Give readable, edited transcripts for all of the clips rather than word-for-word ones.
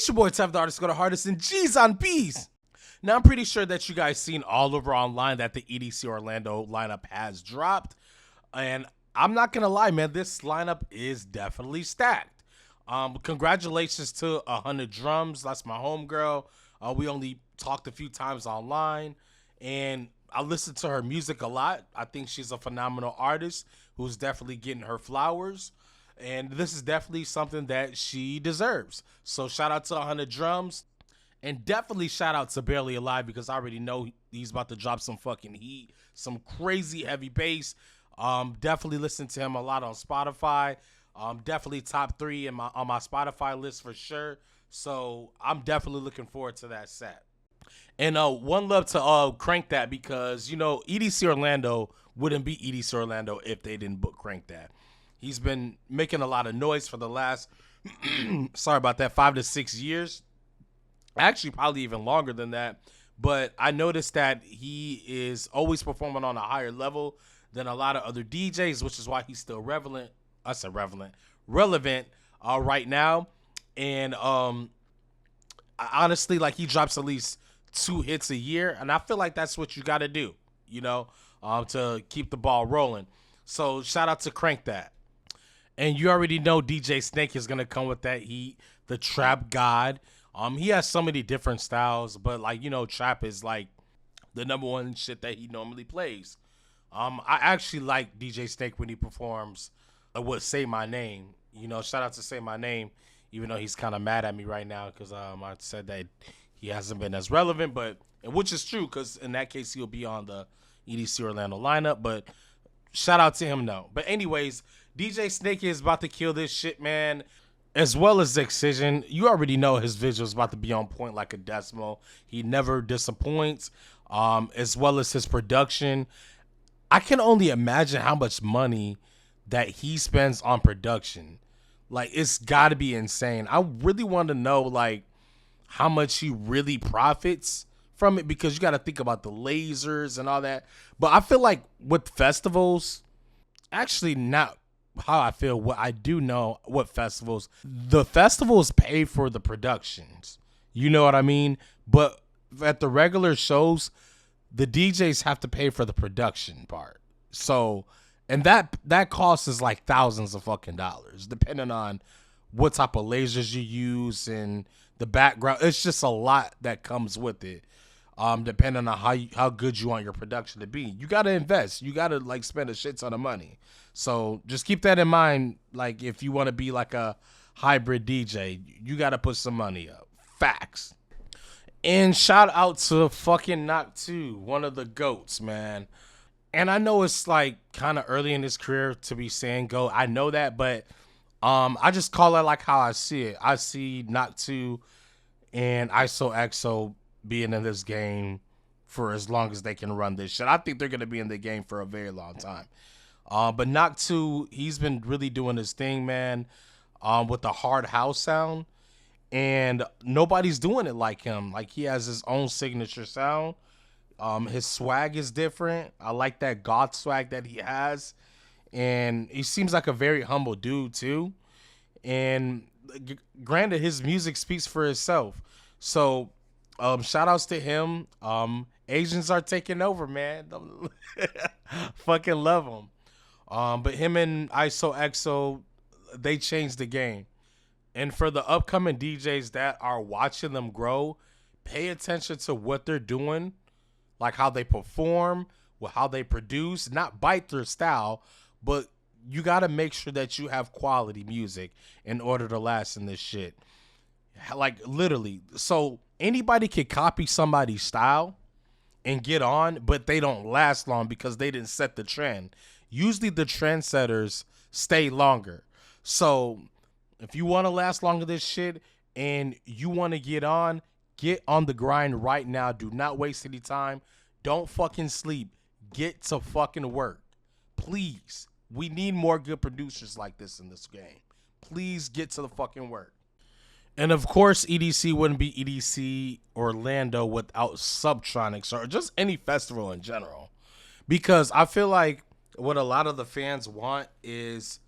It's your boy Tev, the artist, go to hardest, and G's on B's. Now, I'm pretty sure that you guys seen all over online that the Edc Orlando lineup has dropped. And I'm not going to lie, man, this lineup is definitely stacked. Congratulations to 100 Drums. That's my homegirl. We only talked a few times online, and I listen to her music a lot. I think she's a phenomenal artist who's definitely getting her flowers. And this is definitely something that she deserves. So shout out to 100 Drums. And definitely shout out to Barely Alive, because I already know he's about to drop some fucking heat. Some crazy heavy bass. Definitely listen to him a lot on Spotify. Definitely top 3 on my Spotify list for sure. So I'm definitely looking forward to that set. And one love to Crank That, because, you know, EDC Orlando wouldn't be EDC Orlando if they didn't book Crank That. He's been making a lot of noise for the last, sorry about that, 5 to 6 years. Actually, probably even longer than that. But I noticed that he is always performing on a higher level than a lot of other DJs, which is why he's still relevant right now. And honestly, like, he drops at least 2 hits a year, and I feel like that's what you got to do, you know, to keep the ball rolling. So shout out to Crank That. And you already know DJ Snake is gonna come with that heat, the trap god. He has so many different styles, but, like, you know, trap is like the #1 shit that he normally plays. I actually like DJ Snake when he performs what Say My Name. You know, shout out to Say My Name, even though he's kind of mad at me right now because I said that he hasn't been as relevant, but which is true, because in that case he'll be on the EDC Orlando lineup. But shout out to him though. But anyways, DJ Snake is about to kill this shit, man. As well as Excision. You already know his visuals about to be on point like a decimal. He never disappoints. As well as his production. I can only imagine how much money that he spends on production. Like, it's got to be insane. I really want to know, like, how much he really profits from it, because you got to think about the lasers and all that. But I feel like with festivals, actually not how I feel. What I do know, what the festivals pay for the productions. You know what I mean? But at the regular shows, the DJs have to pay for the production part. So, and that cost is like thousands of fucking dollars, depending on what type of lasers you use and the background. It's just a lot that comes with it. Depending on how good you want your production to be. You got to invest. You got to, like, spend a shit ton of money. So just keep that in mind. Like, if you want to be like a hybrid DJ, you got to put some money up. Facts. And shout out to fucking Knock 2, one of the GOATs, man. And I know it's like kind of early in his career to be saying GOAT. I know that, but I just call it like how I see it. I see Knock 2 and ISO being in this game for as long as they can run this shit. I think they're going to be in the game for a very long time. But Knock 2, he's been really doing his thing, man, with the hard house sound. And nobody's doing it like him. Like, he has his own signature sound. His swag is different. I like that goth swag that he has. And he seems like a very humble dude, too. And granted, his music speaks for itself. So, shout outs to him. Asians are taking over, man. Fucking love them. But him and ISO, they changed the game. And for the upcoming DJs that are watching them grow, pay attention to what they're doing, like how they perform, how they produce, not bite their style, but you got to make sure that you have quality music in order to last in this shit. Like, literally. So anybody can copy somebody's style and get on, but they don't last long because they didn't set the trend. Usually the trendsetters stay longer. So if you want to last longer this shit and you want to get on the grind right now. Do not waste any time. Don't fucking sleep. Get to fucking work. Please. We need more good producers like this in this game. Please get to the fucking work. And of course, EDC wouldn't be EDC Orlando without Subtronics or just any festival in general. Because I feel like what a lot of the fans want is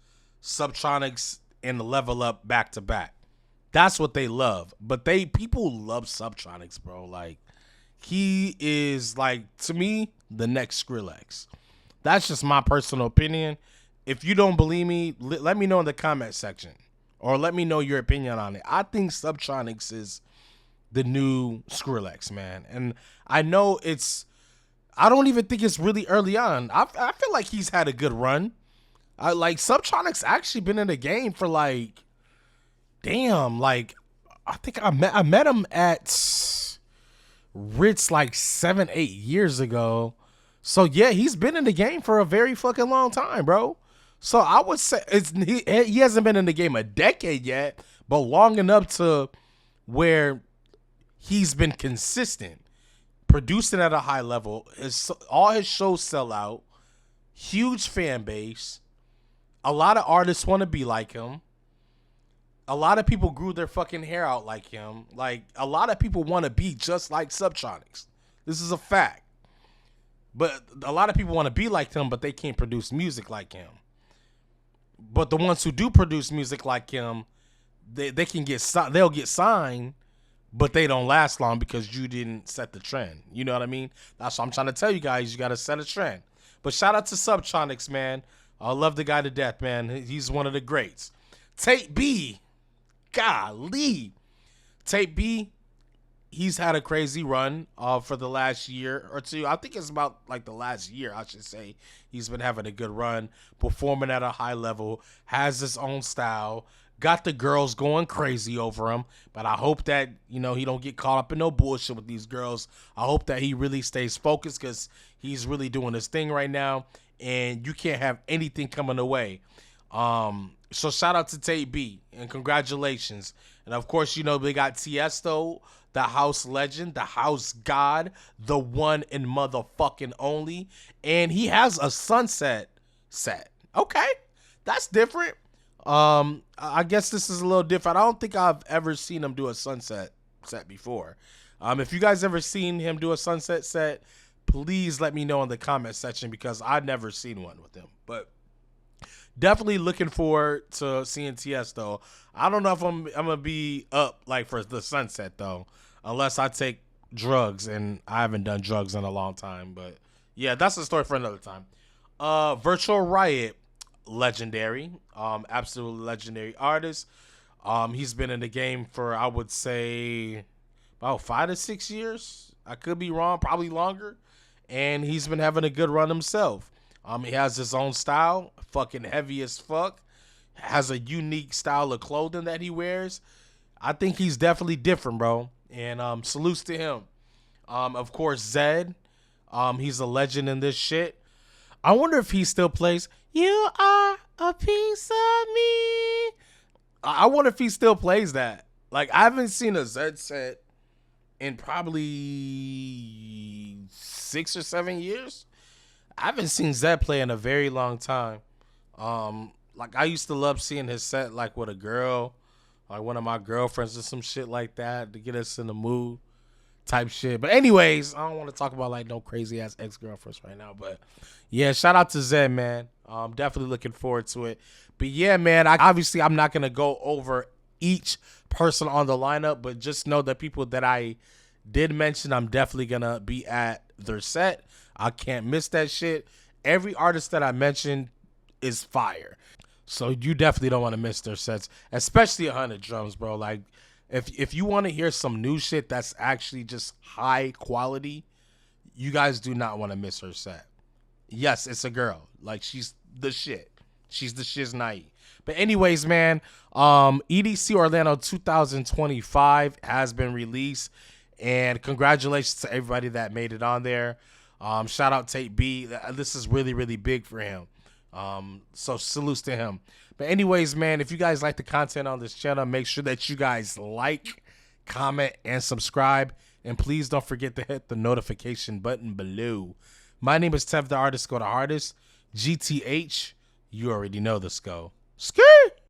Subtronics and Level Up back to back. That's what they love. But people love Subtronics, bro. Like, he is, like, to me, the next Skrillex. That's just my personal opinion. If you don't believe me, let me know in the comment section. Or let me know your opinion on it. I think Subtronics is the new Skrillex, man. And I know I don't even think it's really early on. I feel like he's had a good run. Like, Subtronics actually been in the game for, like, damn, like, I think I met him at Ritz like 7-8 years ago. So yeah, he's been in the game for a very fucking long time, bro. So I would say he hasn't been in the game a decade yet, but long enough to where he's been consistent, producing at a high level. All his shows sell out, huge fan base. A lot of artists want to be like him. A lot of people grew their fucking hair out like him. Like, a lot of people want to be just like Subtronics. This is a fact. But a lot of people want to be like him, but they can't produce music like him. But the ones who do produce music like him, they'll get signed, but they don't last long because you didn't set the trend. You know what I mean? That's what I'm trying to tell you guys. You got to set a trend. But shout out to Subtronics, man. I love the guy to death, man. He's one of the greats. Tape B. Golly. Tape B, he's had a crazy run for the last year or two. I think it's about like the last year, I should say. He's been having a good run, performing at a high level, has his own style, got the girls going crazy over him. But I hope that, he don't get caught up in no bullshit with these girls. I hope that he really stays focused because he's really doing his thing right now, and you can't have anything coming away. So shout out to Tape B and congratulations. And of course, they got Tiesto, the house legend, the house god, the one and motherfucking only. And he has a sunset set. Okay, that's different. I guess this is a little different. I don't think I've ever seen him do a sunset set before. If you guys ever seen him do a sunset set, please let me know in the comment section because I've never seen one with him. But definitely looking forward to seeing Tiesto. I don't know if I'm gonna be up like for the sunset though, unless I take drugs, and I haven't done drugs in a long time. But yeah, that's a story for another time. Virtual Riot, legendary, absolutely legendary artist. He's been in the game for, I would say, about 5 to 6 years. I could be wrong, probably longer. And he's been having a good run himself. He has his own style, fucking heavy as fuck. Has a unique style of clothing that he wears. I think he's definitely different, bro. And salutes to him. Of course, Zed. He's a legend in this shit. I wonder if he still plays "You Are a Piece of Me." I wonder if he still plays that. Like, I haven't seen a Zed set in probably 6 or 7 years. I haven't seen Zed play in a very long time. Like, I used to love seeing his set, like, with a girl, like one of my girlfriends or some shit like that to get us in the mood type shit. But anyways, I don't want to talk about, like, no crazy-ass ex-girlfriends right now. But, yeah, shout out to Zed, man. Definitely looking forward to it. But, yeah, man, I'm not going to go over each person on the lineup, but just know that people that I did mention, I'm definitely going to be at their set. I can't miss that shit. Every artist that I mentioned is fire. So you definitely don't want to miss their sets, especially 100 Drums, bro. Like, if you want to hear some new shit that's actually just high quality, you guys do not want to miss her set. Yes, it's a girl. Like, she's the shit. She's the shiznai. But anyways, man, EDC Orlando 2025 has been released. And congratulations to everybody that made it on there. Shout out Tape B. This is really, really big for him. So salutes to him. But anyways, man, if you guys like the content on this channel, make sure that you guys like, comment, and subscribe. And please don't forget to hit the notification button below. My name is Tev the Artist, Go the Hardest. GTH, you already know the Sko. Ski!